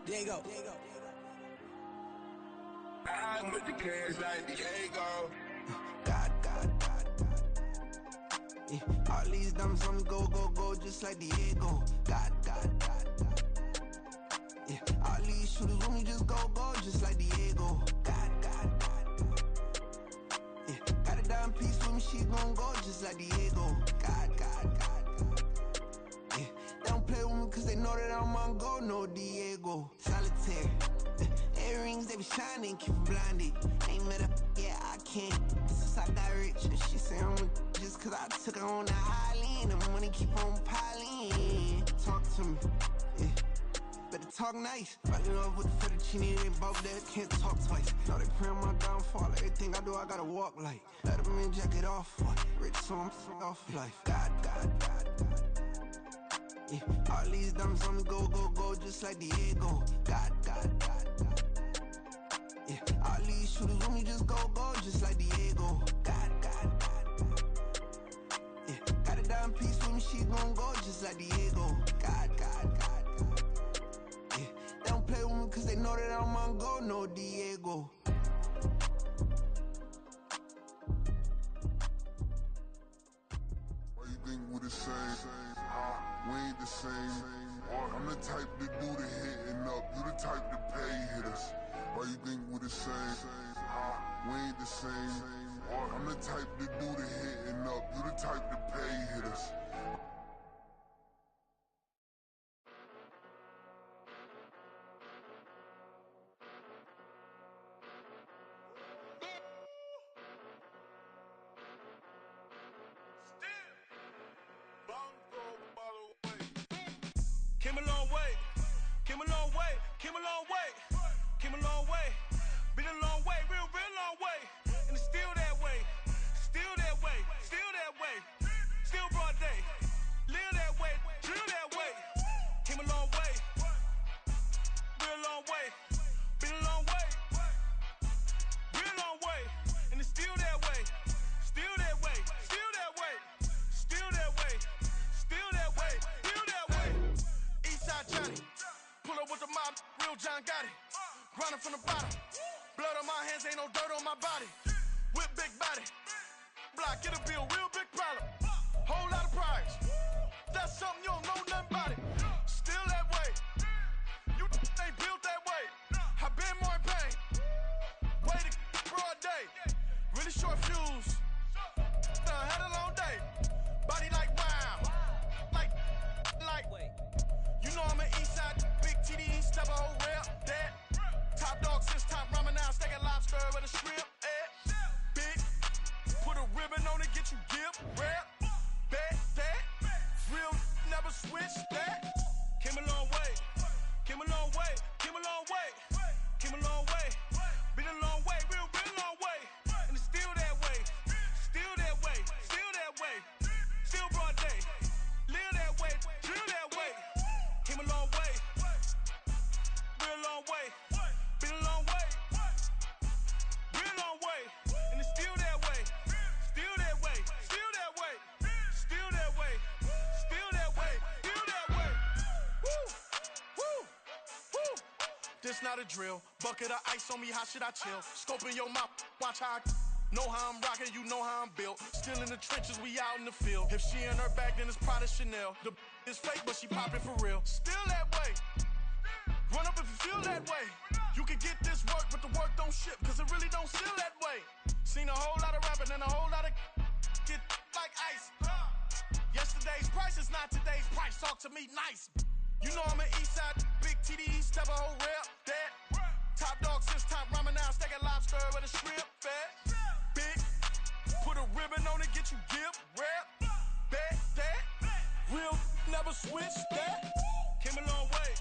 Diego. I'm with the cash like Diego. God. Yeah, all these diamonds on me go, just like Diego. God. Yeah, all these shooters on me just go, just like Diego. God. Yeah, got a dime piece with me, she gon' go just like Diego. God. Yeah, they don't play with me cause they know that I'm on go, no Diego. Solitaire. Earrings, they be shining, keep them blinded. Ain't met up, yeah, I can't. Since I got rich, and she say I'm a just cause I took her on the island. The money keep on piling. Talk to me, yeah. Better talk nice. Falling up with the fettuccine, they both there, can't talk twice. Now they pray on my downfall, everything I do, I gotta walk like. Let them in, jacket off, what? Rich, so I'm off life. God. Yeah, all these diamonds on me go, just like Diego. God. Yeah, all these shooters on me just go, just like Diego. God. Yeah, got a dime piece with me, she gon' go just like Diego. God. Yeah, they don't play with me cause they know that I'm on go, no Diego. Why you think we the same? We ain't the same. I'm the type to do the hitting up, you the type to pay hitters. Why you think we the same? We ain't the same. I'm the type to do the hitting up, you the type to pay hitters. Came a long way, came a long way, came a long way, came a long way, been a long way, real long way, and it's still that way, still that way, still that way, still broad day, live that way, drill that way, came a long way, real long way, been a long way, real long way, and it's still that way, still that way, still that way, still that way, still that way, still that way. Eastside Johnny, pull up with the mob, real John Gotti. Grinding from the bottom, blood on my hands, ain't no dirt on my body. Whip big body, block, get a bill, real big problem. Whole lot of prize, that's something you don't know nothing about it. Still that way, you ain't built that way. I been more in pain, way to broad day. Really short fuse, had a long day. Body like wow, like. You know I'm an Eastside, big TD, step a whole rep, that. Top dog since top ramen now, steak and lobster with a shrimp, big, put a ribbon on it, get you gift, rap, bet, that. Real, never switch, that. Came a long way, came a long way, came a long way, came a long way. Been a long way, real long way. And it's still that way, still that way, still that way. Still broad day, live that way, drill that way. Came a long way, real long way, been a long way, real long way, and it's still that way, still that way, still that way, still that way, still that way, still that way. Woo, woo, woo. This not a drill, bucket of ice on me, how should I chill? Scope in your mouth, watch how I know how I'm rocking, you know how I'm built. Still in the trenches, we out in the field. If she in her bag, then it's Prada Chanel. The is fake, but she poppin' for real. Still that way. Run up if you feel that way. You can get this work, but the work don't ship, cause it really don't feel that way. Seen a whole lot of rapping and a whole lot of get like ice. Yesterday's price is not today's price. Talk to me nice. You know I'm an Eastside, big TD, step a whole rep, that. Top dog since top ramen now, steak and lobster with a shrimp, fat. Big, put a ribbon on it, get you gift, rap, bet, that. Real, never switch, that. Came a long way,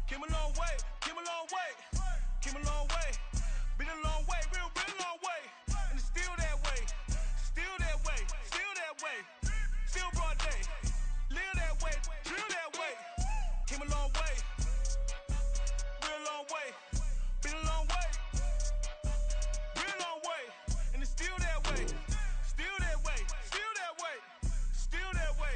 came a long way, came a long way, came a long way. Been a long way, real long way. And it's still that way, still that way, still that way. Still broad day, live that way, drill that way. Came a long way, real long way. Been a long way, real long way. And it's still that way, still that way, still that way, still that way.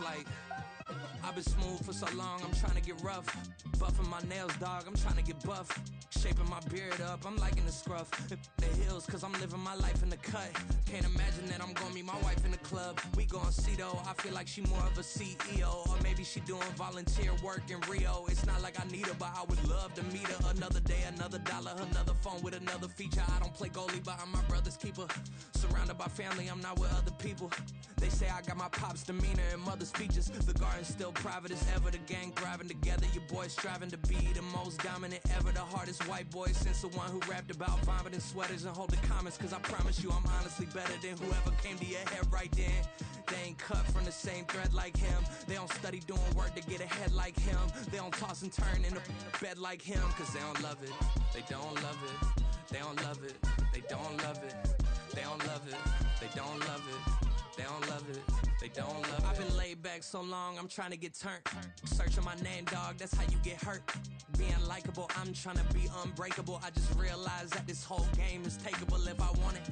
like I've been smooth for so long, I'm trying to get rough. Buffing my nails, dog, I'm trying to get buff. Shaping my beard up, I'm liking the scruff. The hills, cause I'm living my life in the cut. Can't imagine that I'm gonna meet my wife in the club. We gon' see though, I feel like she more of a CEO. Or maybe she doing volunteer work in Rio. It's not like I need her, but I would love to meet her. Another day, another dollar, another phone with another feature. I don't play goalie, but I'm my brother's keeper. Surrounded by family, I'm not with other people. They say I got my pop's demeanor and mother's features. The garden's still private as ever, the gang thriving together. Your boys striving to be the most dominant ever. The hardest white boy since the one who rapped about vomiting sweaters and holding comments. Cause I promise you I'm honestly better than whoever came to your head right then. They ain't cut from the same thread like him. They don't study doing work to get ahead like him. They don't toss and turn in the bed like him. Cause they don't love it, they don't love it. They don't love it, they don't love it. They don't love it, they don't love it. They don't love it, they don't love it. I've been laid back so long, I'm trying to get turned. Searching my name, dog, that's how you get hurt. Being likable, I'm trying to be unbreakable. I just realized that this whole game is takeable if I want it.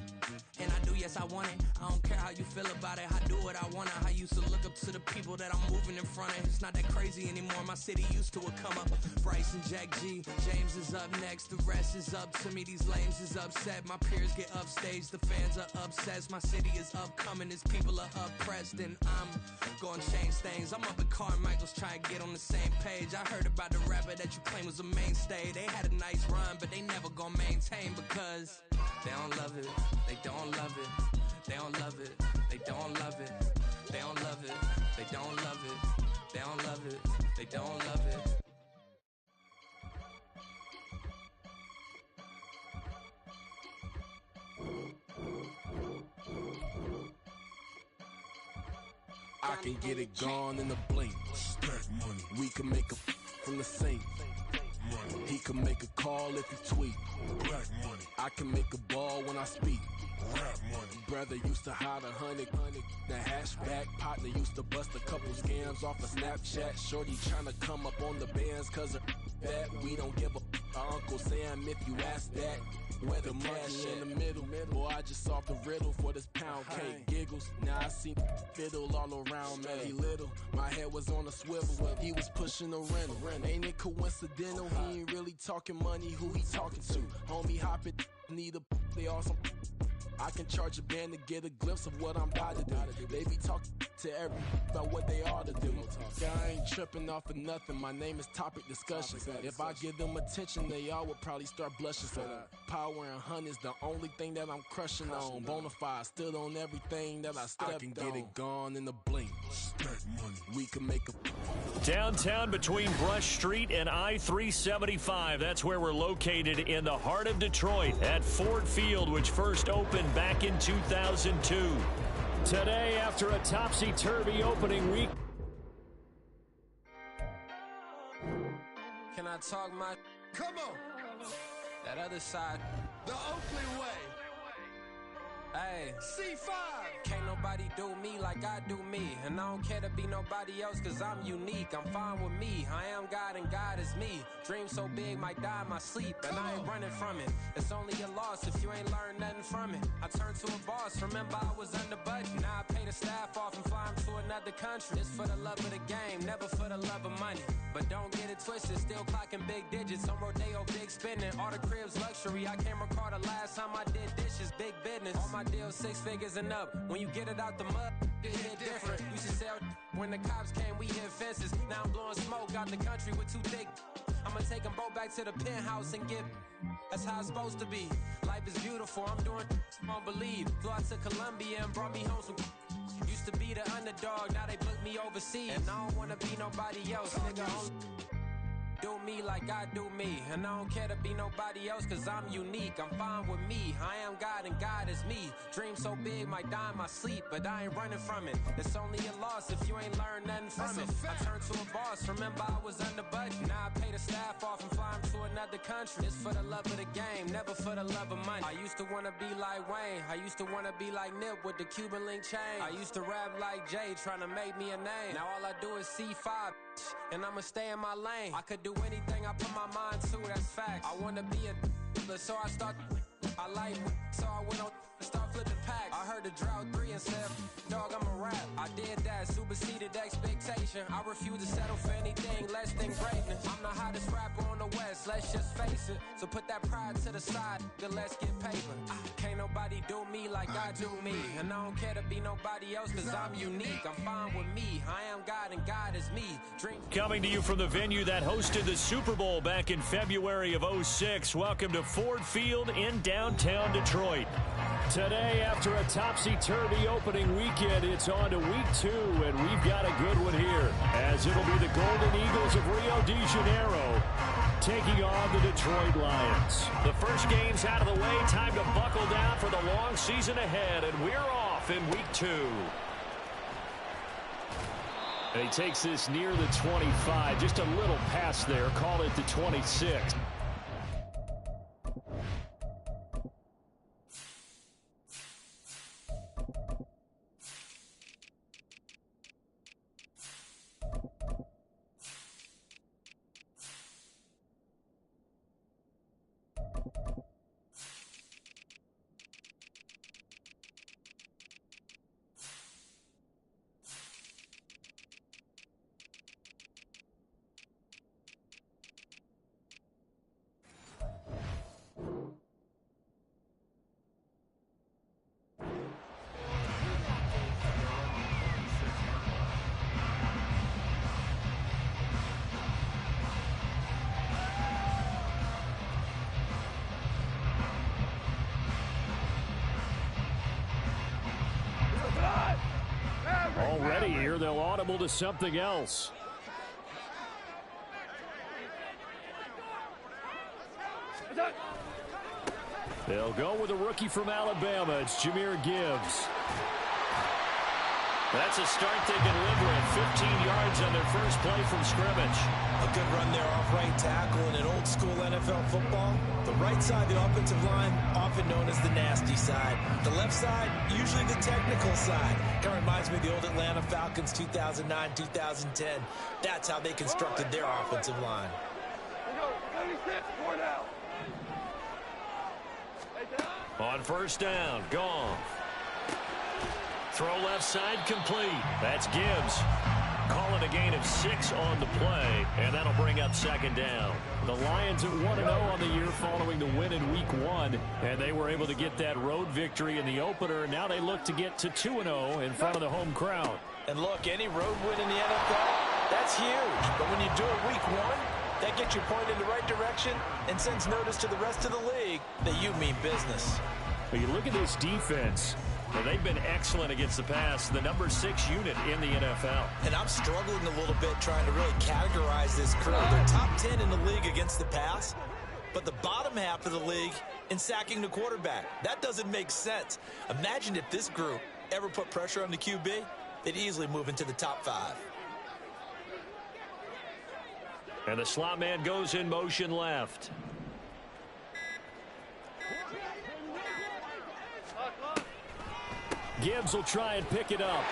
And I do, yes, I want it. I don't care how you feel about it, I do what I want it. I used to look up to the people that I'm moving in front of. It's not that crazy anymore, my city used to it come up. Bryce and Jack G, James is up next. The rest is up to me, these lames is upset. My peers get upstaged, the fans are obsessed. My city is upcoming, its people are oppressed. And I'm gonna change things. I'm up at Carmichael's trying to get on the same page. I heard about the rapper that you claim was a mainstay. They had a nice run, but they never gonna maintain because they don't love it, they don't love it, they don't love it, they don't love it, they don't love it, they don't love it, they don't love it, they don't love it. I can get it gone in a blink. Stack money. We can make a from the sink. Money. He can make a call if he tweet. Black money. I can make a ball when I speak. Rap money. Brother used to hide 100. The hashback partner used to bust a couple scams off of Snapchat. Shorty tryna come up on the bands cause of that. We don't give a Uncle Sam if you ask that. Where the cash in the middle. Boy, I just solved the riddle for this pound cake. Giggles, now I see fiddle all around me. He little, my head was on a swivel. He was pushing a rental. Ain't it coincidental? He ain't really talking money. Who he talking to? Homie hopping, need a they awesome. I can charge a band to get a glimpse of what I'm about to do. They be talking to every about what they ought to do. Yeah, I ain't tripping off of nothing. My name is Topic Discussion. If I give them attention, they all would probably start blushing. So power and hunt is the only thing that I'm crushing on. Bonafide stood on everything that I stepped on. I can get it gone in a blink. Stack money. We can make a downtown between Brush Street and I-375. That's where we're located in the heart of Detroit at Ford Field, which first opened back in 2002. Today, after a topsy-turvy opening week. Can I talk my... Come on. That other side. The Oakland way. Hey. C5. Can't nobody do me like I do me. And I don't care to be nobody else cause I'm unique. I'm fine with me. I am God and God is me. Dream so big might die in my sleep. And I ain't running from it. It's only a loss if you ain't learned nothing from it. I turned to a boss. Remember I was under budget. Now I pay the staff off and fly them to another country. It's for the love of the game, never for the love of money. But don't get it twisted, still clocking big digits. On Rodeo, big spending. All the cribs luxury. I can't recall the last time I did dishes, big business. All my deals 6 figures and up. When you get it out the mud, it hit different. Used to sell when the cops came, we hit fences. Now I'm blowing smoke out the country with 2 thick. I'ma take them both back to the penthouse and get. That's how it's supposed to be. Life is beautiful, I'm doing won't believe. Flew out to Colombia and brought me home some. Used to be the underdog, now they book me overseas. And I don't wanna be nobody else, nigga. Do me like I do me. And I don't care to be nobody else cause I'm unique. I'm fine with me. I am God and God is me. Dream so big might die in my sleep, but I ain't running from it. It's only a loss if you ain't learned nothing from it. I turned to a boss. Remember I was under budget. Now I pay the staff off and fly them to another country. It's for the love of the game, never for the love of money. I used to wanna be like Wayne. I used to wanna be like Nip with the Cuban link chain. I used to rap like Jay, trying to make me a name. Now all I do is C5, and I'ma stay in my lane. I could do anything I put my mind to, that's facts. I wanna be a so I start. I like so I went on Start flipping packs. I heard the drought 3 and said, dog, I'm a rap. I did that, superseded expectation. I refuse to settle for anything less than greatness. I'm the hottest rapper on the West, let's just face it. So put that pride to the side, then let's get paper. Can't nobody do me like I do me. And I don't care to be nobody else, cause I'm unique. I'm fine with me. I am God and God is me. Coming to you from the venue that hosted the Super Bowl back in February of '06. Welcome to Ford Field in downtown Detroit. Today, after a topsy-turvy opening weekend, it's on to week 2, and we've got a good one here, as it'll be the Golden Eagles of Rio de Janeiro taking on the Detroit Lions. The first game's out of the way. Time to buckle down for the long season ahead, and we're off in week 2. And he takes this near the 25, just a little past there, call it the 26. Already here, they'll audible to something else. They'll go with a rookie from Alabama. It's Jahmyr Gibbs. That's a start they can live with. 15 yards on their first play from scrimmage. A good run there off right tackle in an old school NFL football. The right side, the offensive line, often known as the nasty side. The left side, usually the technical side. Kind of reminds me of the old Atlanta Falcons 2009, 2010. That's how they constructed their offensive line. On first down, Goff. Throw left side complete. That's Gibbs. Calling a gain of 6 on the play, and that'll bring up second down. The Lions at 1-0 on the year following the win in week 1, and they were able to get that road victory in the opener. Now they look to get to 2-0 in front of the home crowd. And look, any road win in the NFL, that's huge. But when you do it week 1, that gets you pointed in the right direction and sends notice to the rest of the league that you mean business. But you look at this defense. Well, they've been excellent against the pass, the number 6 unit in the NFL. And I'm struggling a little bit trying to really categorize this crew. They're top 10 in the league against the pass, but the bottom half of the league in sacking the quarterback. That doesn't make sense. Imagine if this group ever put pressure on the QB, they'd easily move into the top 5. And the slot man goes in motion left. Gibbs will try and pick it up.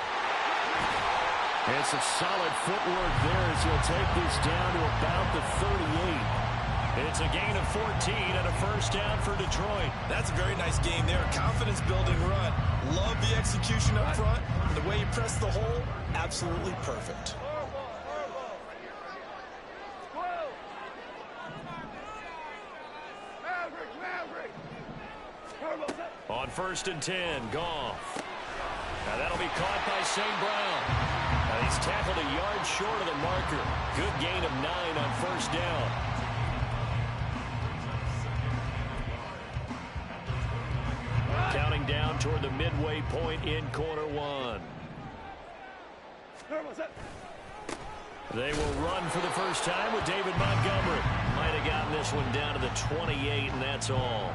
It's a solid footwork there as he'll take this down to about the 38. It's a gain of 14 and a first down for Detroit. That's a very nice game there. Confidence-building run. Love the execution up front. And the way you press the hole, absolutely perfect. On first and 10, Goff. Now that'll be caught by St. Brown. Now he's tackled a yard short of the marker. Good gain of 9 on first down. Counting down toward the midway point in quarter 1. They will run for the first time with David Montgomery. Might have gotten this one down to the 28, and that's all.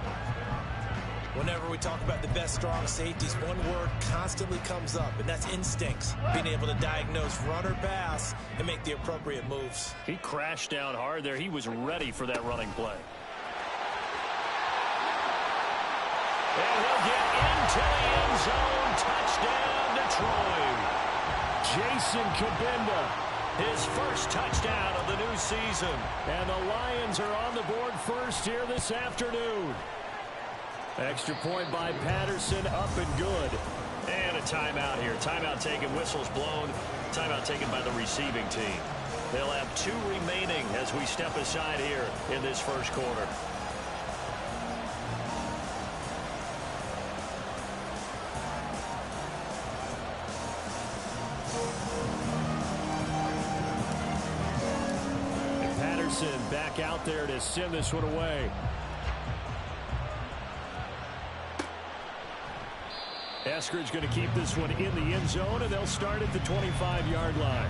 Whenever we talk about the best strong safeties, one word constantly comes up, and that's instincts. Being able to diagnose run or pass and make the appropriate moves. He crashed down hard there. He was ready for that running play. And he'll get into the end zone. Touchdown, Detroit. Jason Kabinda, his first touchdown of the new season. And the Lions are on the board first here this afternoon. Extra point by Patterson, up and good. And a timeout here. Timeout taken, whistles blown. Timeout taken by the receiving team. They'll have 2 remaining as we step aside here in this first quarter. And Patterson back out there to send this one away. Eskridge going to keep this one in the end zone, and they'll start at the 25-yard line.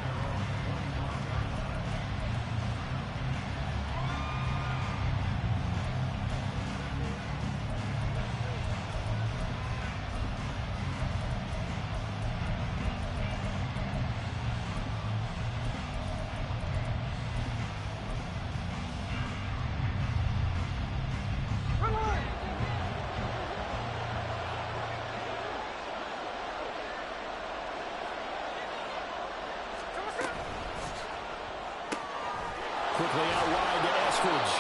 Quickly out wide to Eskridge.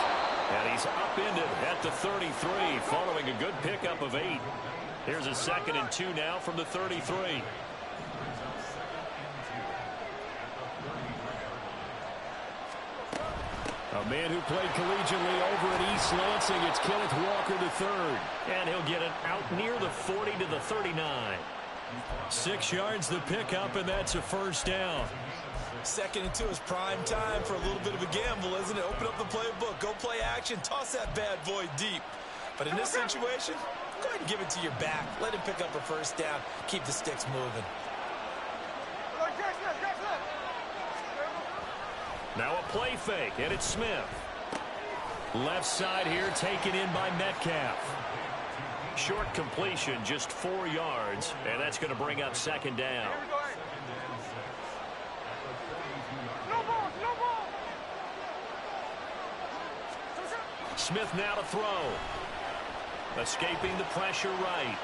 And he's upended at the 33 following a good pickup of 8. Here's a 2nd and 2 now from the 33. A man who played collegiately over at East Lansing. It's Kenneth Walker the third. And he'll get it out near the 40 to the 39. 6 yards the pickup, and that's a first down. 2nd and 2 is prime time for a little bit of a gamble, isn't it? Open up the playbook, go play action, toss that bad boy deep. But in this situation, go ahead and give it to your back. Let him pick up a first down. Keep the sticks moving. Now a play fake, and it's Smith. Left side here taken in by Metcalf. Short completion, just 4 yards, and that's going to bring up 2nd down. Smith now to throw. Escaping the pressure right.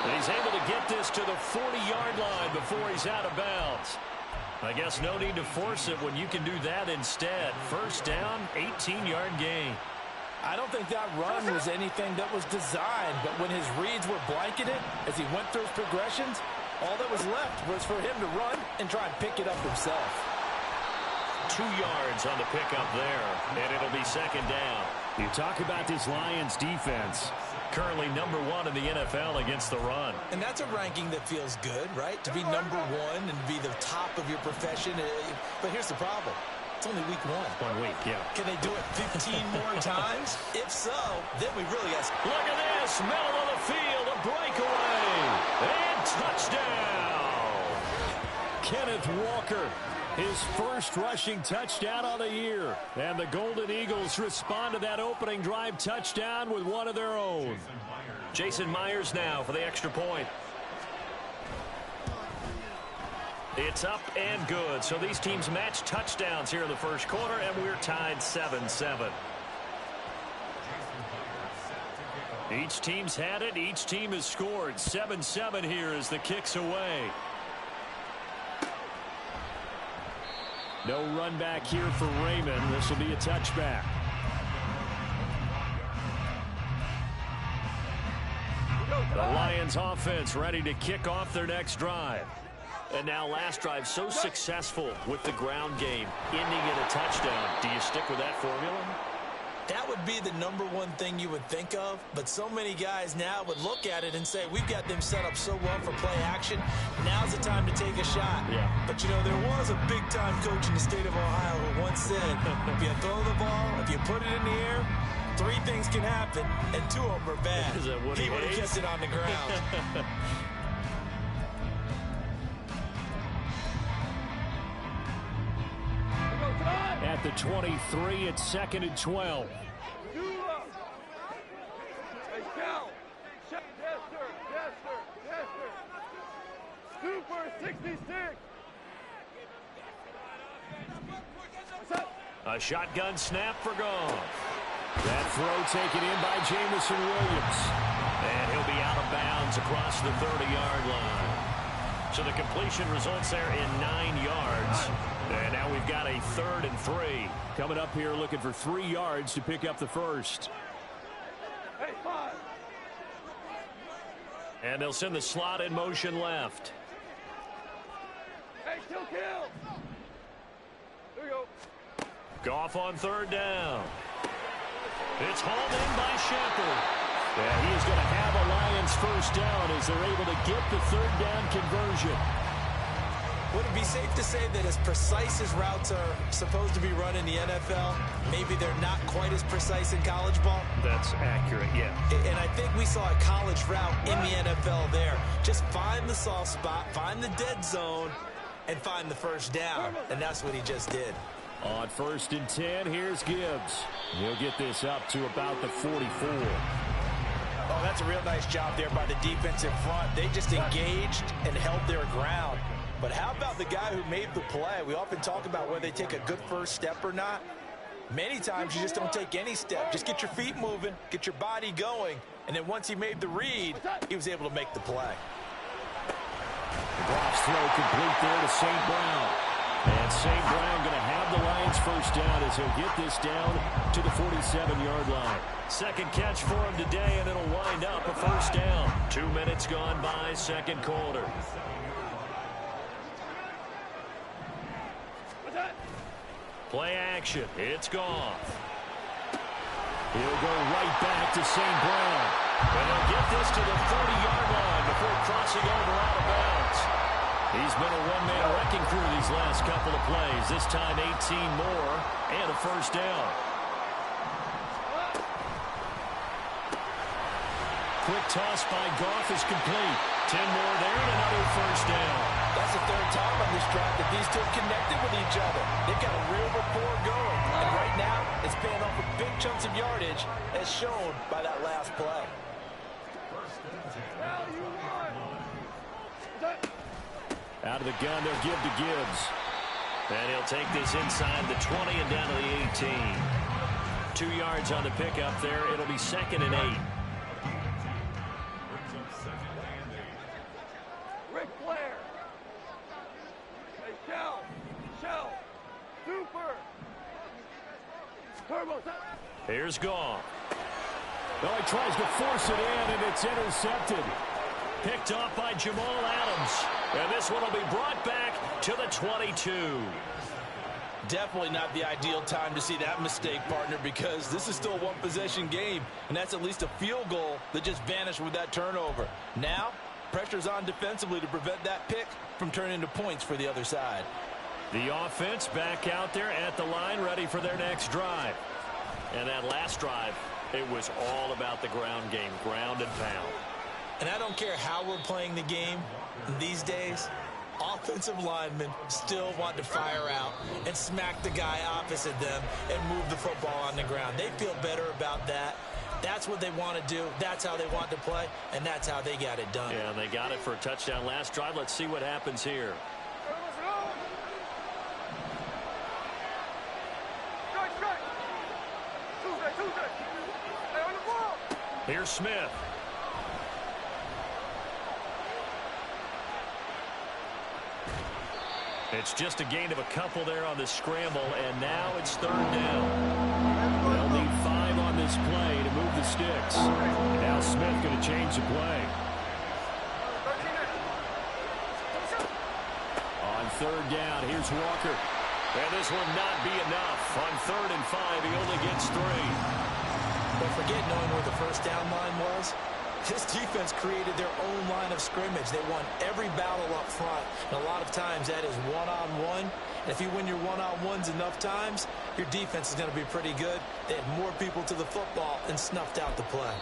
And he's able to get this to the 40-yard line before he's out of bounds. I guess no need to force it when you can do that instead. First down, 18-yard gain. I don't think that run was anything that was designed, but when his reads were blanketed as he went through his progressions, all that was left was for him to run and try and pick it up himself. 2 yards on the pickup there, and it'll be 2nd down. You talk about this Lions defense. Currently number 1 in the NFL against the run. And that's a ranking that feels good, right? To be number 1 and be the top of your profession. But here's the problem. It's only week 1. 1 week, yeah. Can they do it 15 more times? If so, then we really got... Look at this. Middle of the field, a breakaway. And touchdown. Kenneth Walker. His first rushing touchdown on the year. And the Golden Eagles respond to that opening drive touchdown with one of their own. Jason Myers now for the extra point. It's up and good. So these teams match touchdowns here in the first quarter, and we're tied 7-7. Each team's had it. Each team has scored. 7-7 here as the kick's away. No run back here for Raymond. This will be a touchback. The Lions offense ready to kick off their next drive. And now last drive so successful with the ground game, ending in a touchdown. Do you stick with that formula? That would be the number 1 thing you would think of, but so many guys now would look at it and say, we've got them set up so well for play action, now's the time to take a shot. Yeah. But, you know, there was a big-time coach in the state of Ohio who once said, if you throw the ball, if you put it in the air, 3 things can happen, and 2 of them are bad. He would have kept it on the ground. At the 23, it's 2nd and 12. Super 66. A shotgun snap for Goff. That throw taken in by Jamison Williams. And he'll be out of bounds across the 30-yard line. So the completion results there in 9 yards. And now we've got a 3rd and 3. Coming up here looking for 3 yards to pick up the first. And they'll send the slot in motion left. Hey, kill. There we go. Goff on 3rd down. It's hauled in by Shepard. Yeah, he is going to have a Lions first down as they're able to get the 3rd down conversion. Would it be safe to say that as precise as routes are supposed to be run in the NFL, maybe they're not quite as precise in college ball? That's accurate, yeah. And I think we saw a college route in the NFL there. Just find the soft spot, find the dead zone, and find the first down. And that's what he just did. On 1st and 10, here's Gibbs. He'll get this up to about the 44. Oh, that's a real nice job there by the defense in front. They just engaged and held their ground. But how about the guy who made the play? We often talk about whether they take a good first step or not. Many times you just don't take any step. Just get your feet moving, get your body going, and then once he made the read, he was able to make the play. Goff's throw complete there to St. Brown. And St. Brown going to have the Lions first down as he'll get this down to the 47-yard line. Second catch for him today, and it'll wind up a first down. 2 minutes gone by, second quarter. Play action. It's Goff. He'll go right back to St. Brown. And he'll get this to the 40-yard line before crossing over out of bounds. He's been a one-man wrecking crew these last couple of plays. This time 18 more and a first down. Quick toss by Goff is complete. 10 more there and another first down. That's the 3rd time on this drive that these two have connected with each other. They've got a real rapport going. And right now, it's paying off with big chunks of yardage as shown by that last play. Out of the gun, they'll give to Gibbs. And he'll take this inside the 20 and down to the 18. 2 yards on the pickup there. It'll be 2nd and 8. Ric Flair. Hey, Shell. Super. Turbo. Here's Goff. Oh, he tries to force it in, and it's intercepted. Picked off by Jamal Adams. And this one will be brought back to the 22. Definitely not the ideal time to see that mistake, partner, because this is still a one-possession game, and that's at least a field goal that just vanished with that turnover. Now, pressure's on defensively to prevent that pick from turning into points for the other side. The offense back out there at the line, ready for their next drive. And that last drive, it was all about the ground game, ground and pound. And I don't care how we're playing the game these days, offensive linemen still want to fire out and smack the guy opposite them and move the football on the ground. They feel better about that. That's what they want to do. That's how they want to play, and that's how they got it done. Yeah, and they got it for a touchdown last drive. Let's see what happens here. Here's Smith. It's just a gain of a couple there on the scramble, and now it's 3rd down. They'll need 5 on this play to move the sticks. Now Smith going to change the play. On 3rd down, here's Walker. And this will not be enough. On 3rd and 5, he only gets 3. But forget knowing where the first down line was. This defense created their own line of scrimmage. They won every battle up front. And a lot of times that is one-on-one. And if you win your one-on-ones enough times, your defense is going to be pretty good. They had more people to the football and snuffed out the play.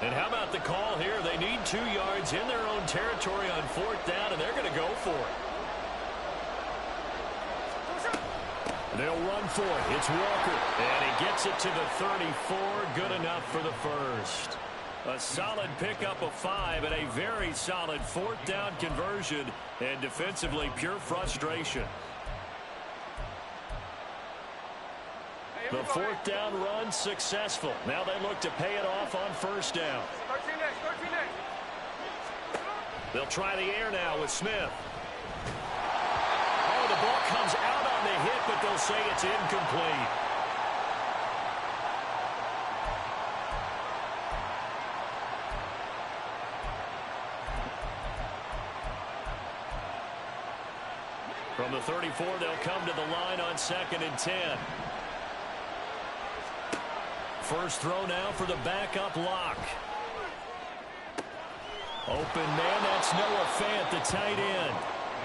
And how about the call here? They need 2 yards in their own territory on 4th down, and they're going to go for it. They'll run for it. It's Walker. And he gets it to the 34. Good enough for the first. A solid pickup of 5 and a very solid 4th down conversion. And defensively, pure frustration. The 4th down run successful. Now they look to pay it off on 1st down. 13 next. They'll try the air now with Smith. Oh, the ball comes out on the hit, but they'll say it's incomplete. From the 34, they'll come to the line on 2nd and 10. First throw now for the backup lock. Open man, that's Noah Fant, the tight end.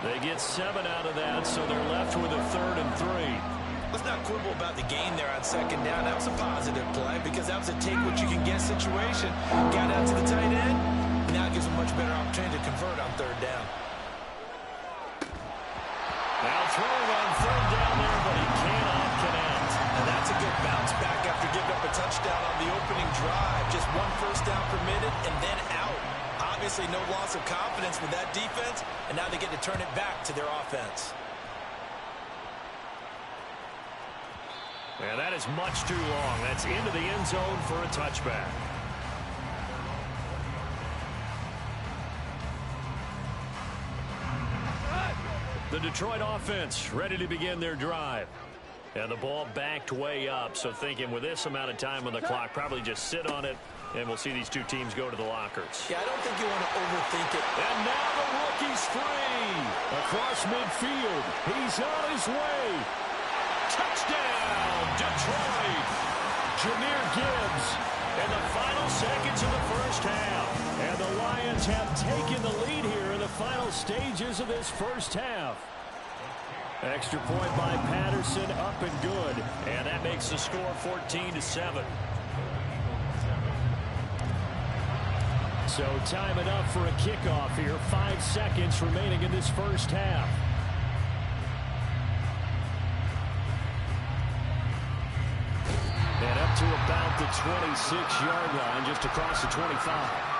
They get 7 out of that, so they're left with a 3rd and 3. Let's not quibble about the gain there on 2nd down. That was a positive play because that was a take-what-you-can-get situation. Got out to the tight end. Now it gives a much better opportunity to convert on 3rd down. Now throwing on 3rd down there, but he cannot connect. And that's a good bounce back after giving up a touchdown on the opening drive. Just 1 first down permitted and then out. Obviously no loss of confidence with that defense, and now they get to turn it back to their offense. And that is much too long. That's into the end zone for a touchback. The Detroit offense ready to begin their drive. And the ball backed way up, so thinking with this amount of time on the clock, probably just sit on it, and we'll see these two teams go to the lockers. Yeah, I don't think you want to overthink it. And now the rookie's free. Across midfield. He's on his way. Touchdown, Detroit. Jahmyr Gibbs in the final seconds of the first half. And the Lions have taken the lead here in the final stages of this first half. Extra point by Patterson, up and good. And that makes the score 14-7. So time enough for a kickoff here. 5 seconds remaining in this first half. And up to about the 26-yard line, just across the 25.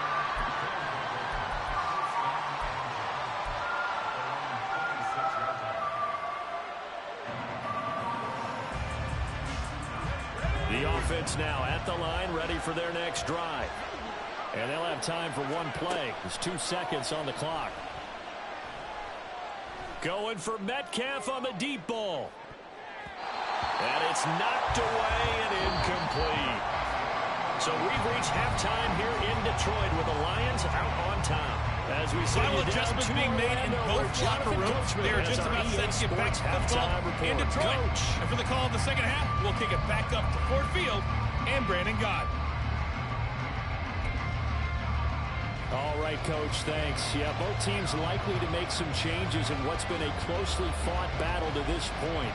The offense now at the line, ready for their next drive. And they'll have time for one play. There's 2 seconds on the clock. Going for Metcalf on the deep ball. And it's knocked away and incomplete. So we've reached halftime here in Detroit with the Lions out on top. As we see final adjustments being made in both locker rooms. They are just about set to get back to football in Detroit. And for the call of the second half, we'll kick it back up to Ford Field and Brandon Gott. All right, Coach, thanks. Yeah, both teams likely to make some changes in what's been a closely fought battle to this point.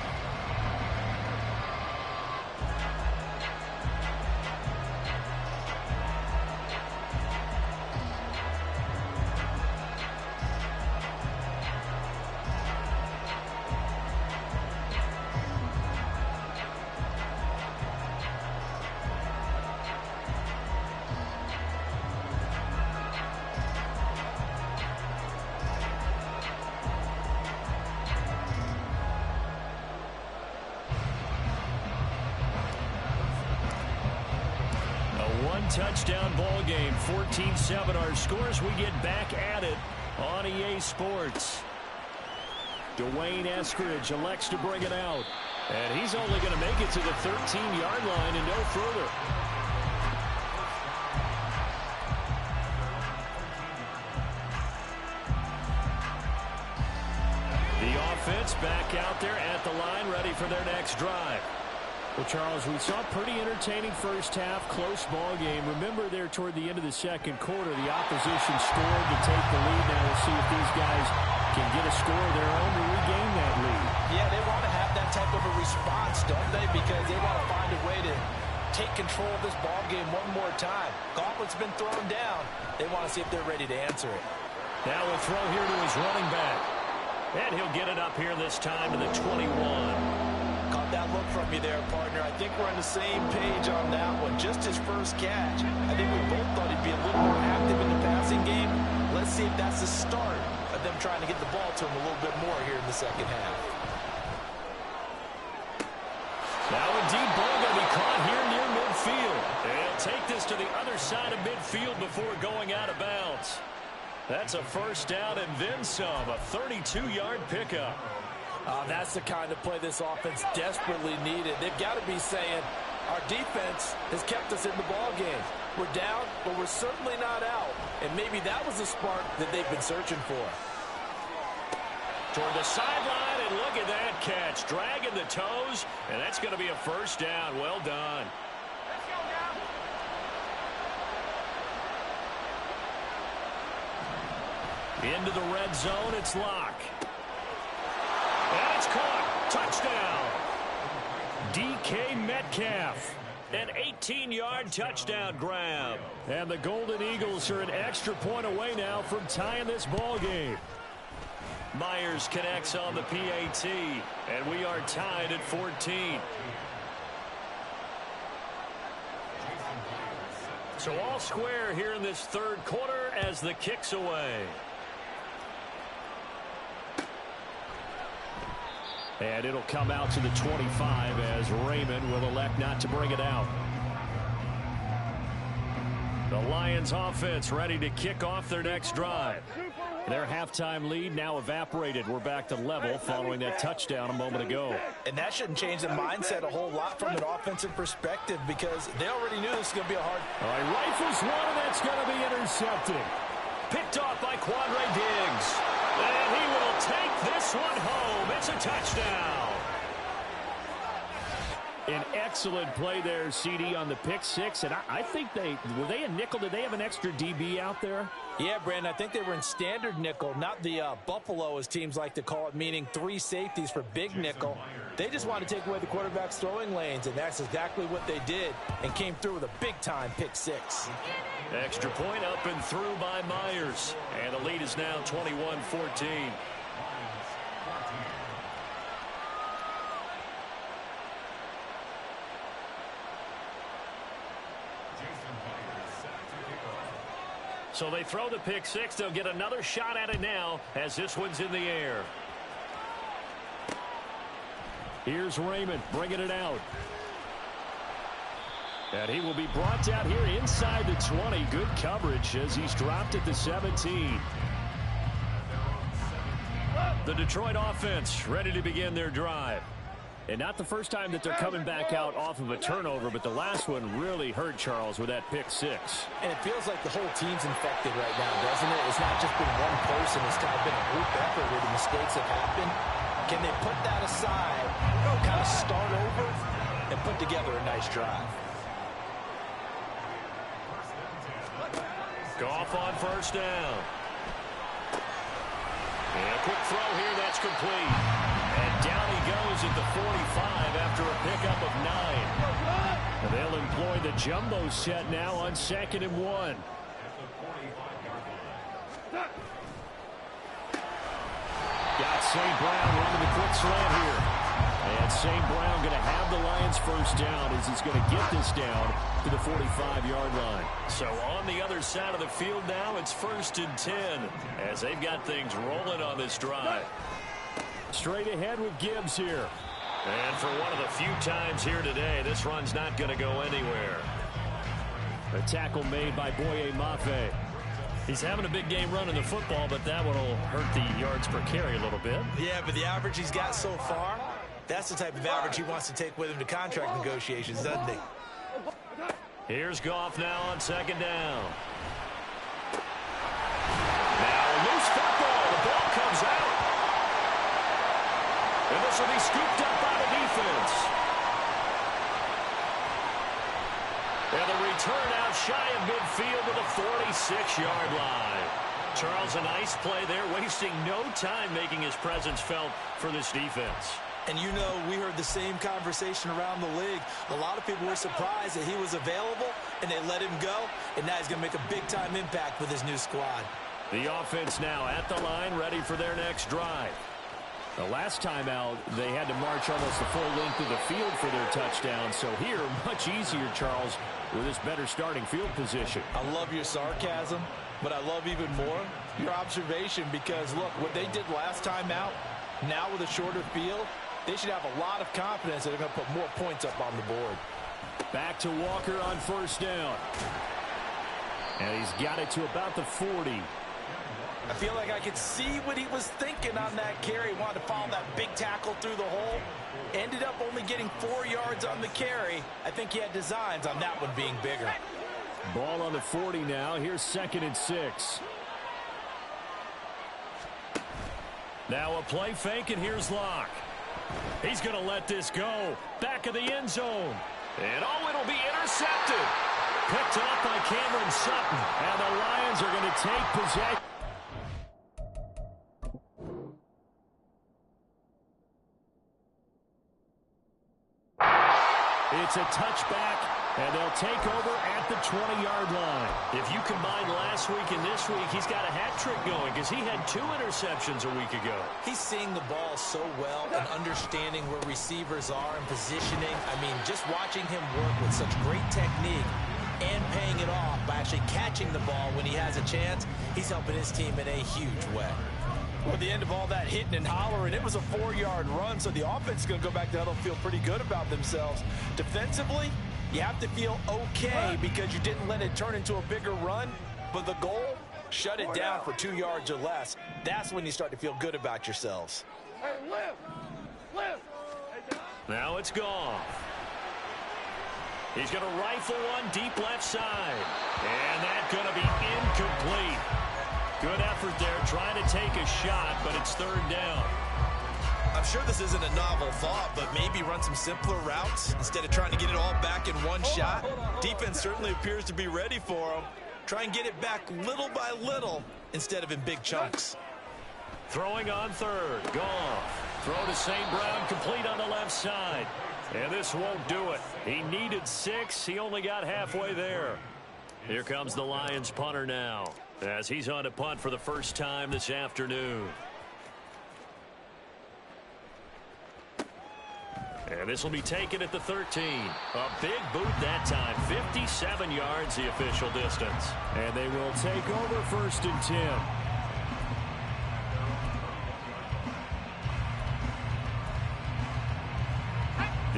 Touchdown ball game, 14-7 our scores. We get back at it on EA Sports. Dwayne Eskridge elects to bring it out. And he's only going to make it to the 13-yard line and no further. The offense back out there at the line, ready for their next drive. Well, Charles, we saw a pretty entertaining first half, close ball game. Remember there toward the end of the second quarter, the opposition scored to take the lead. Now we'll see if these guys can get a score of their own to regain that lead. Yeah, they want to have that type of a response, don't they? Because they want to find a way to take control of this ball game one more time. Gauntlet's been thrown down. They want to see if they're ready to answer it. Now we'll throw here to his running back. And he'll get it up here this time to the 21. Caught that look from you there, partner. I think we're on the same page on that one. Just his first catch. I think we both thought he'd be a little more active in the passing game. Let's see if that's the start of them trying to get the ball to him a little bit more here in the second half. Now a deep ball going to be caught here near midfield. They'll take this to the other side of midfield before going out of bounds. That's a first down and then some, a 32-yard pickup. That's the kind of play this offense desperately needed. They've got to be saying, our defense has kept us in the ball game. We're down, but we're certainly not out. And maybe that was the spark that they've been searching for. Toward the sideline, and look at that catch. Dragging the toes, and that's going to be a first down. Well done. Into the red zone, it's Locke. And it's caught. Touchdown. DK Metcalf. An 18-yard touchdown grab. And the Golden Eagles are an extra point away now from tying this ball game. Myers connects on the PAT, and we are tied at 14. So all square here in this third quarter as the kick's away. And it'll come out to the 25 as Raymond will elect not to bring it out. The Lions offense ready to kick off their next drive. Their halftime lead now evaporated. We're back to level following that touchdown a moment ago. And that shouldn't change the mindset a whole lot from an offensive perspective because they already knew this was going to be a hard. All right, rifles one, and that's going to be intercepted. Picked off by Quandre Diggs. And he will take this one home. It's a touchdown. An excellent play there, CD, on the pick six. And I think were they in nickel? Did they have an extra DB out there? Yeah, Brandon, I think they were in standard nickel, not the Buffalo, as teams like to call it, meaning 3 safeties for big nickel. They just wanted to take away the quarterback's throwing lanes, and that's exactly what they did and came through with a big-time pick six. Extra point up and through by Myers. And the lead is now 21-14. So they throw the pick six. They'll get another shot at it now as this one's in the air. Here's Raymond bringing it out. And he will be brought down here inside the 20. Good coverage as he's dropped at the 17. The Detroit offense ready to begin their drive. And not the first time that they're coming back out off of a turnover, but the last one really hurt Charles with that pick six. And it feels like the whole team's infected right now, doesn't it? It's not just been one person. It's kind of been a group effort where the mistakes have happened. Can they put that aside, kind of start over, and put together a nice drive? Goff on first down. And a quick throw here, that's complete. And down he goes at the 45 after a pickup of 9. And they'll employ the jumbo set now on 2nd and 1. Got St. Brown running the quick slant here. And St. Brown going to have the Lions first down as he's going to get this down to the 45-yard line. So on the other side of the field now, it's 1st and 10 as they've got things rolling on this drive. Straight ahead with Gibbs here. And for one of the few times here today, this run's not going to go anywhere. A tackle made by Boye Mafe. He's having a big game running the football, but that one will hurt the yards per carry a little bit. Yeah, but the average he's got so far, that's the type of average he wants to take with him to contract negotiations, doesn't he? Here's Goff now on 2nd down. Now loose football. The ball comes out. And this will be scooped up by the defense. And the return out shy of midfield to the 46-yard line. Charles, a nice play there, wasting no time making his presence felt for this defense. And you know, we heard the same conversation around the league. A lot of people were surprised that he was available, and they let him go. And now he's going to make a big-time impact with his new squad. The offense now at the line, ready for their next drive. The last time out, they had to march almost the full length of the field for their touchdown. So here, much easier, Charles, with this better starting field position. I love your sarcasm, but I love even more your observation because, look, what they did last time out, now with a shorter field, they should have a lot of confidence that they're going to put more points up on the board. Back to Walker on first down. And he's got it to about the 40. I feel like I could see what he was thinking on that carry. Wanted to follow that big tackle through the hole. Ended up only getting 4 yards on the carry. I think he had designs on that one being bigger. Ball on the 40 now. Here's 2nd and 6. Now a play fake, and here's Locke. He's going to let this go. Back of the end zone. And it'll be intercepted. Picked off by Cameron Sutton. And the Lions are going to take possession. It's a touchback, and they'll take over at the 20-yard line. If you combine last week and this week, he's got a hat trick going because he had 2 interceptions a week ago. He's seeing the ball so well and understanding where receivers are and positioning. I mean, just watching him work with such great technique and paying it off by actually catching the ball when he has a chance, he's helping his team in a huge way. Well, at the end of all that hitting and hollering, it was a 4-yard run, so the offense is going to go back to huddle, feel pretty good about themselves. Defensively, you have to feel okay because you didn't let it turn into a bigger run, but the goal, shut it down for 2 yards or less. That's when you start to feel good about yourselves. Now it's gone. He's going to rifle one deep left side, and that's going to be incomplete. Good effort there, trying to take a shot, but it's 3rd down. I'm sure this isn't a novel thought, but maybe run some simpler routes instead of trying to get it all back in one shot. Defense certainly appears to be ready for him. Try and get it back little by little instead of in big chunks. Throwing on 3rd, Goff. Throw to St. Brown, complete on the left side. And this won't do it. He needed 6. He only got halfway there. Here comes the Lions punter now, as he's on to punt for the first time this afternoon. And this will be taken at the 13. A big boot that time. 57 yards the official distance. And they will take over 1st and 10.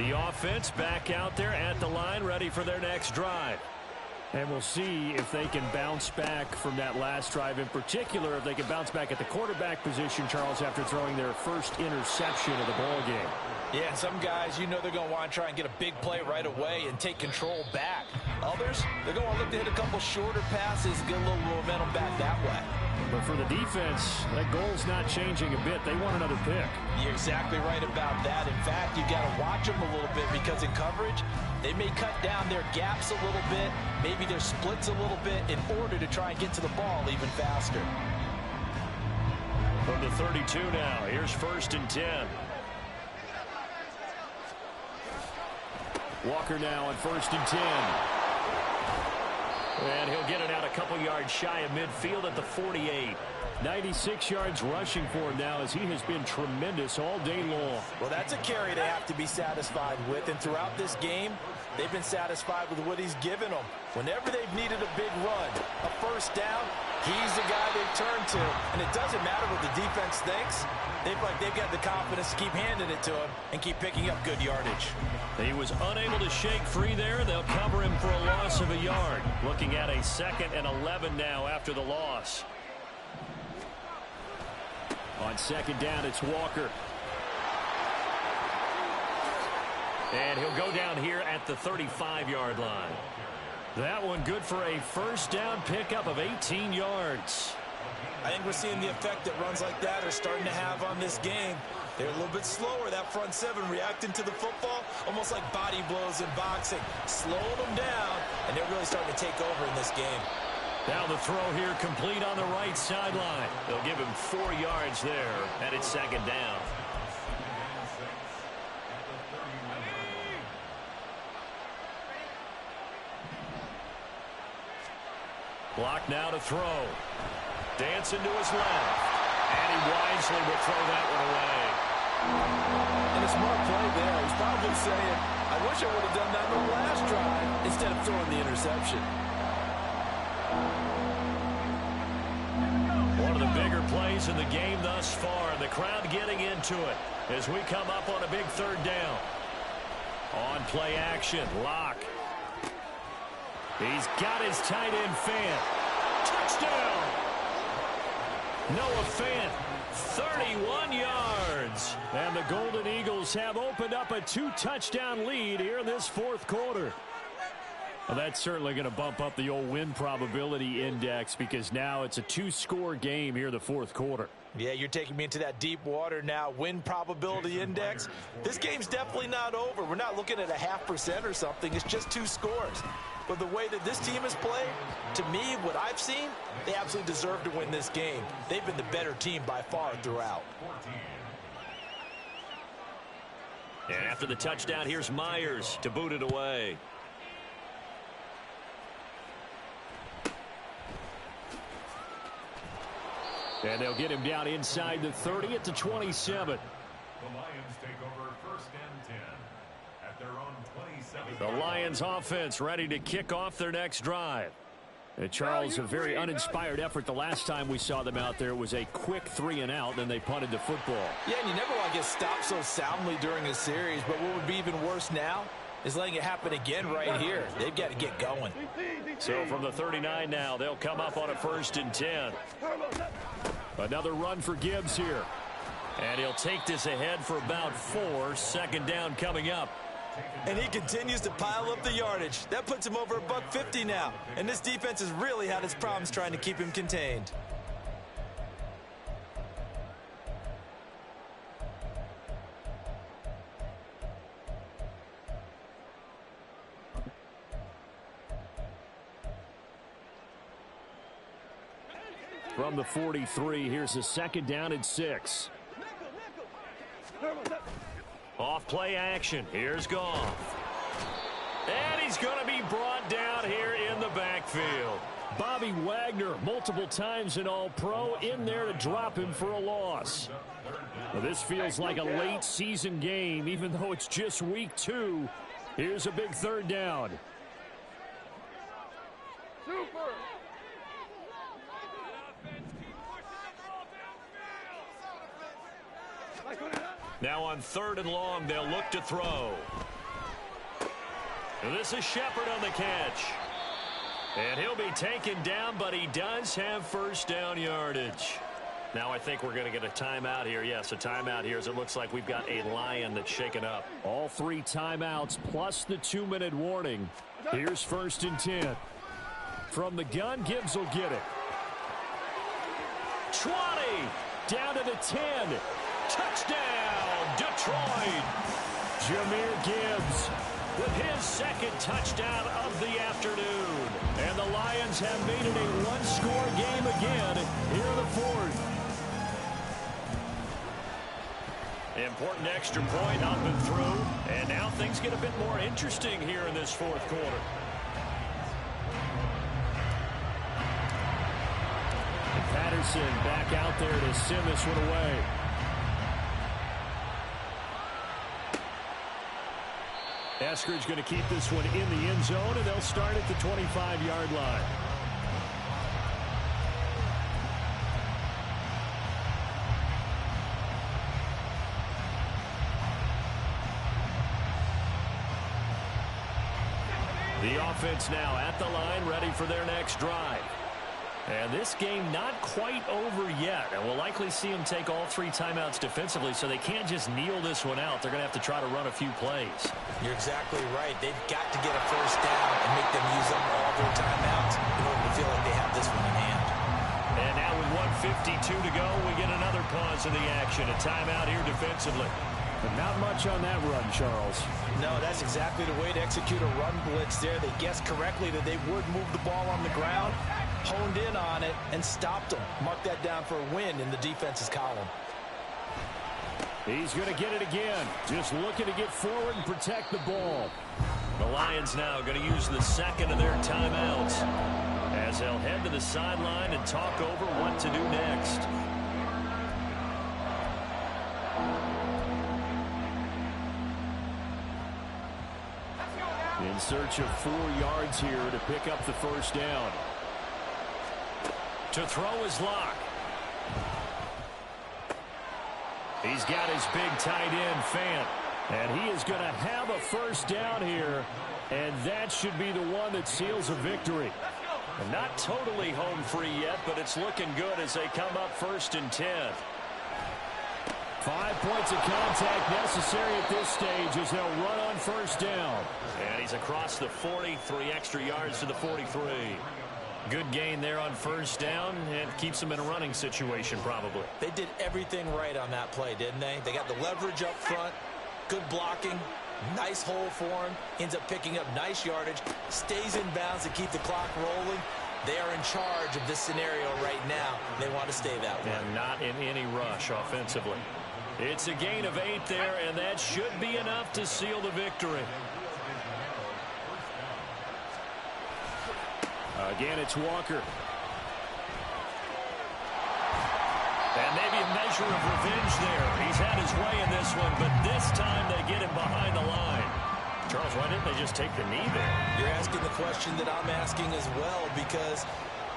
The offense back out there at the line, ready for their next drive. And we'll see if they can bounce back from that last drive, in particular if they can bounce back at the quarterback position, Charles, after throwing their first interception of the ball game. Yeah, and some guys, you know they're going to want to try and get a big play right away and take control back. Others, they're going to look to hit a couple shorter passes, get a little momentum back that way. But for the defense, that goal's not changing a bit. They want another pick. You're exactly right about that. In fact, you got to watch them a little bit because in coverage, they may cut down their gaps a little bit, maybe their splits a little bit in order to try and get to the ball even faster. From the 32 now, here's 1st and 10. Walker now on 1st and 10. And he'll get it out a couple yards shy of midfield at the 48. 96 yards rushing for him now as he has been tremendous all day long. Well, that's a carry they have to be satisfied with. And throughout this game, they've been satisfied with what he's given them. Whenever they've needed a big run, a first down, he's the guy they've turned to. And it doesn't matter what the defense thinks. They've got the confidence to keep handing it to him and keep picking up good yardage. He was unable to shake free there. They'll cover him for a loss of a yard. Looking at a 2nd and 11 now after the loss. On 2nd down, it's Walker. And he'll go down here at the 35-yard line. That one good for a first down pickup of 18 yards. I think we're seeing the effect that runs like that are starting to have on this game. They're a little bit slower, that front 7 reacting to the football, almost like body blows in boxing, slowing them down, and they're really starting to take over in this game. Now the throw here complete on the right sideline. They'll give him 4 yards there, and it's 2nd down. Block now to throw. Dancing to his left. And he wisely will throw that one away. And a smart play there. He's probably saying, I wish I would have done that on the last drive instead of throwing the interception. One of the bigger plays in the game thus far. The crowd getting into it as we come up on a big third down. On play action, Locke. He's got his tight end Fant. Touchdown! Noah Fant, 31 yards. And the Golden Eagles have opened up a 2-touchdown lead here in this fourth quarter. Well, that's certainly going to bump up the old win probability index because now it's a 2-score game here in the fourth quarter. Yeah, you're taking me into that deep water now. Win probability index. This game's definitely not over. We're not looking at a 0.5% or something. It's just 2 scores. But the way that this team has played, to me, what I've seen, they absolutely deserve to win this game. They've been the better team by far throughout. And after the touchdown, here's Myers to boot it away. And they'll get him down inside the 30 at the 27. The Lions take over 1st and 10 at their own 27. The Lions offense ready to kick off their next drive. And Charles, a very uninspired effort the last time we saw them out there. It was a quick 3-and-out, then they punted the football. Yeah, and you never want to get stopped so soundly during a series, but what would be even worse now is letting it happen again right here. They've got to get going. So from the 39 now, they'll come up on a 1st and 10. Another run for Gibbs here. And he'll take this ahead for about 4. 2nd down coming up. And he continues to pile up the yardage. That puts him over $150 now. And this defense has really had its problems trying to keep him contained. From the 43, here's a 2nd down and 6. Off play action. Here's Goff. And he's going to be brought down here in the backfield. Bobby Wagner, multiple times an All-Pro, in there to drop him for a loss. Well, this feels like a late season game, even though it's just week 2. Here's a big 3rd down. Now on 3rd and long, they'll look to throw. This is Shepard on the catch. And he'll be taken down, but he does have 1st down yardage. Now I think we're going to get a timeout here. Yes, a timeout here as it looks like we've got a Lion that's shaken up. All 3 timeouts plus the 2-minute warning. Here's 1st and 10. From the gun, Gibbs will get it. 20. Down to the 10. Touchdown, Detroit. Jahmyr Gibbs with his 2nd touchdown of the afternoon. And the Lions have made it a 1-score game again here in the 4th. Important extra point up and through. And now things get a bit more interesting here in this 4th quarter. And Patterson back out there to send this one away. Eskridge going to keep this one in the end zone, and they'll start at the 25-yard line. The offense now at the line, ready for their next drive. And this game not quite over yet. And we'll likely see them take all 3 timeouts defensively, so they can't just kneel this one out. They're going to have to try to run a few plays. You're exactly right. They've got to get a 1st down and make them use up all their timeouts in order to feel like they have this one in hand. And now with 1:52 to go, we get another pause in the action. A timeout here defensively. But not much on that run, Charles. No, that's exactly the way to execute a run blitz there. They guessed correctly that they would move the ball on the ground, honed in on it, and stopped them. Mark that down for a win in the defense's column. He's going to get it again. Just looking to get forward and protect the ball. The Lions now going to use the 2nd of their timeouts as they'll head to the sideline and talk over what to do next. In search of 4 yards here to pick up the first down. To throw his lock. He's got his big tight end, Fant. And he is going to have a first down here. And that should be the one that seals a victory. And not totally home free yet, but it's looking good as they come up 1st and 10. 5 points of contact necessary at this stage as they'll run on first down. And he's across the 40, 3 extra yards to the 43. Good gain there on first down, and keeps them in a running situation probably. They did everything right on that play, didn't they? They got the leverage up front, good blocking, nice hole for him, ends up picking up nice yardage, stays in bounds to keep the clock rolling. They are in charge of this scenario right now. They want to stay that way. And not in any rush offensively. It's a gain of 8 there, and that should be enough to seal the victory. Again, it's Walker. And maybe a measure of revenge there. He's had his way in this one, but this time they get him behind the line. Charles, why didn't they just take the knee there? You're asking the question that I'm asking as well, because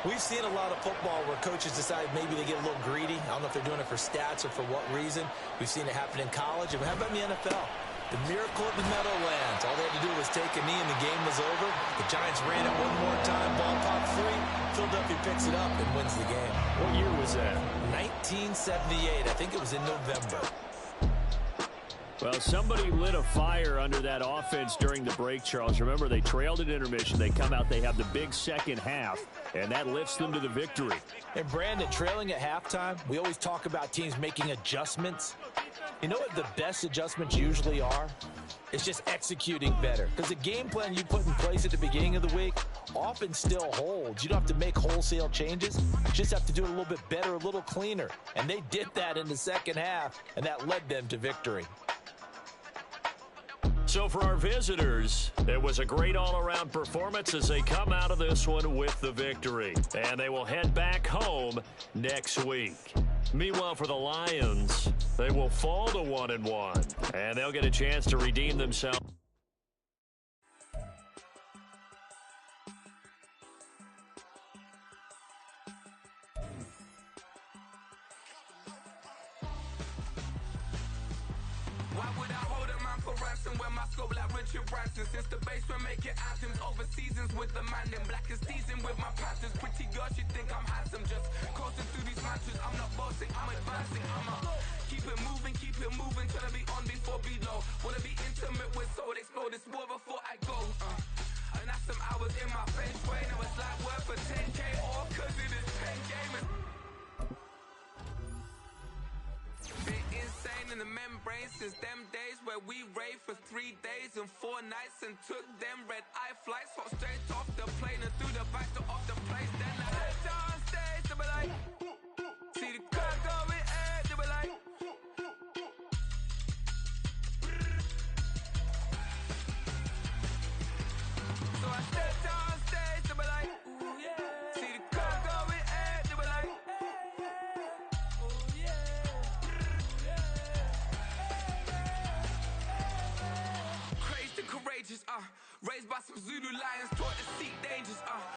we've seen a lot of football where coaches decide maybe they get a little greedy. I don't know if they're doing it for stats or for what reason. We've seen it happen in college. And how about in the NFL? The miracle at the Meadowlands. All they had to do was take a knee and the game was over. The Giants ran it one more time. Ball popped free. Philadelphia picks it up and wins the game. What year was that? 1978. I think it was in November. Well, somebody lit a fire under that offense during the break, Charles. Remember, they trailed at intermission. They come out, they have the big second half, and that lifts them to the victory. And Brandon, trailing at halftime, we always talk about teams making adjustments. You know what the best adjustments usually are? It's just executing better. Because the game plan you put in place at the beginning of the week often still holds. You don't have to make wholesale changes. You just have to do it a little bit better, a little cleaner. And they did that in the second half, and that led them to victory. So for our visitors, it was a great all-around performance as they come out of this one with the victory. And they will head back home next week. Meanwhile, for the Lions, they will fall to 1-1, and they'll get a chance to redeem themselves. Why would I hold a man for ransom when my scope like Richard Branson? Since the basement making anthems over seasons with the man in black is teasing with my patterns. Pretty girl, she think I'm handsome. Just coasting through these matches. I'm not bossing, I'm advancing. I'ma keep it moving, trying to be on before below. Wanna be intimate with soul, explore this war before I go. And that's some hours in my bench way. Now it's like work for 10K off, cause it is 10 gamers. Been insane in the membrane since them days where we raved for 3 days and 4 nights and took them red eye flights, hot straight off